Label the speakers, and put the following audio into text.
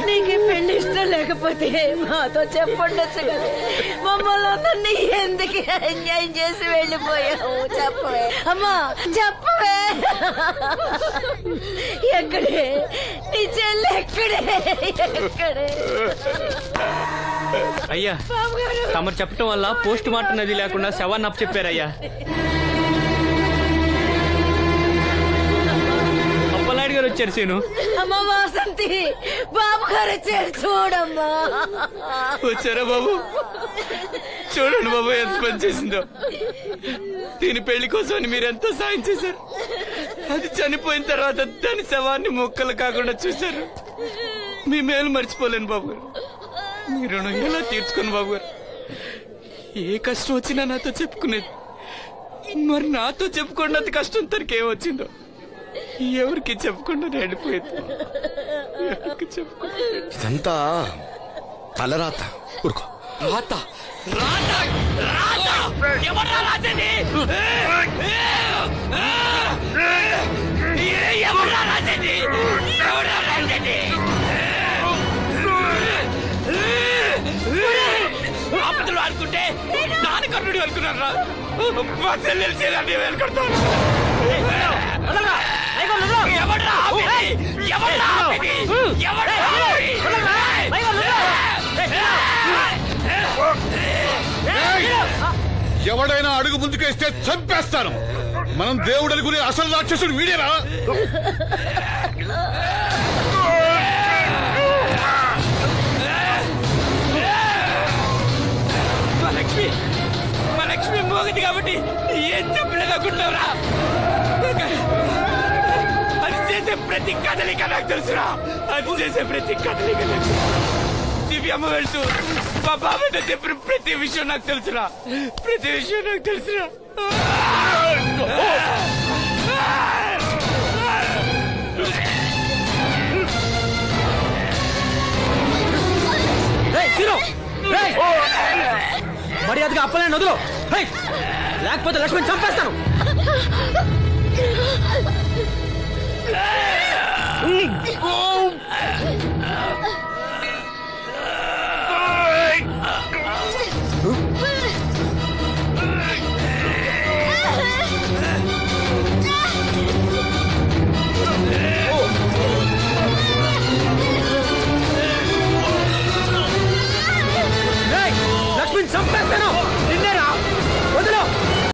Speaker 1: నీకు పెళ్లి ఇష్టం లేకపోతే మాతో చెప్పండొచ్చు కదా. మమ్మల్ని అందరినీ ఎందుకు అన్యాయం చేసి వెళ్ళిపోయావు? చెప్పవే అమ్మా, చెప్పవే. ఎక్కడే నీ చెల్లి? ఎక్కడే?
Speaker 2: అయ్యా, తమరు చెప్పటం వల్ల పోస్ట్ మార్టం నది లేకుండా శవాన్ని అప్పచెప్పారయ్యా. అప్పలనాయుడు గారు వచ్చారు. సీను,
Speaker 1: అమ్మ వాసంతి, బాబు గారు వచ్చారు. చూడమ్మా.
Speaker 3: వచ్చారా బాబు? చూడండి బాబు ఎంత పని చేసిందో. దీని పెళ్లి కోసం మీరెంతో సాయం చేశారు. అది చనిపోయిన తర్వాత దాని శవాన్ని మొక్కలు కాకుండా చూశారు. మీ మేలు మర్చిపోలేను బాబు గారు. మీ రుణం ఎలా తీర్చుకోను బాబు గారు. ఏ కష్టం వచ్చినా నాతో చెప్పుకునేది. మరి నాతో చెప్పుకున్నంత కష్టం తనకి ఏమొచ్చిందో ఎవరికి చెప్పకుండా వెళ్ళిపోయేది. ఎవరికి చెప్పకుండా.
Speaker 4: ఇదంతా తలరాత. ఊరుకో.
Speaker 3: రాత రాత రాత ఎవరా రాజని? ఎవరా రాజని? ఎవరా రాజని? ఆపదలు అనుకుంటే నాన్న కర్ణుడు అనుకున్నారా? మా చెల్లెలు చేయాలని వెళ్ళుకుంటాను.
Speaker 4: ఎవడైనా అడుగు ముందుకేస్తే చంపేస్తాను. మనం దేవుడు అనుకునే అసలు రాక్షసుడు వీడేనా?
Speaker 3: మా లక్ష్మి మోగది కాబట్టి ఏం చెప్పలేదనుకుంటావురా? అది చేసే ప్రతి కదలిక నాకు తెలుసురా. అది చేసే ప్రతి కదలిక దివ్యమ్మ వెళ్తూ మా బాబాయ్తో చెప్పిన ప్రతి విషయం నాకు తెలుసురా. ప్రతి విషయం నాకు తెలుసురా.
Speaker 2: మర్యాదగా అప్పలనాయుడు వదులు, లేకపోతే లక్ష్మణ్ చంపేస్తాను.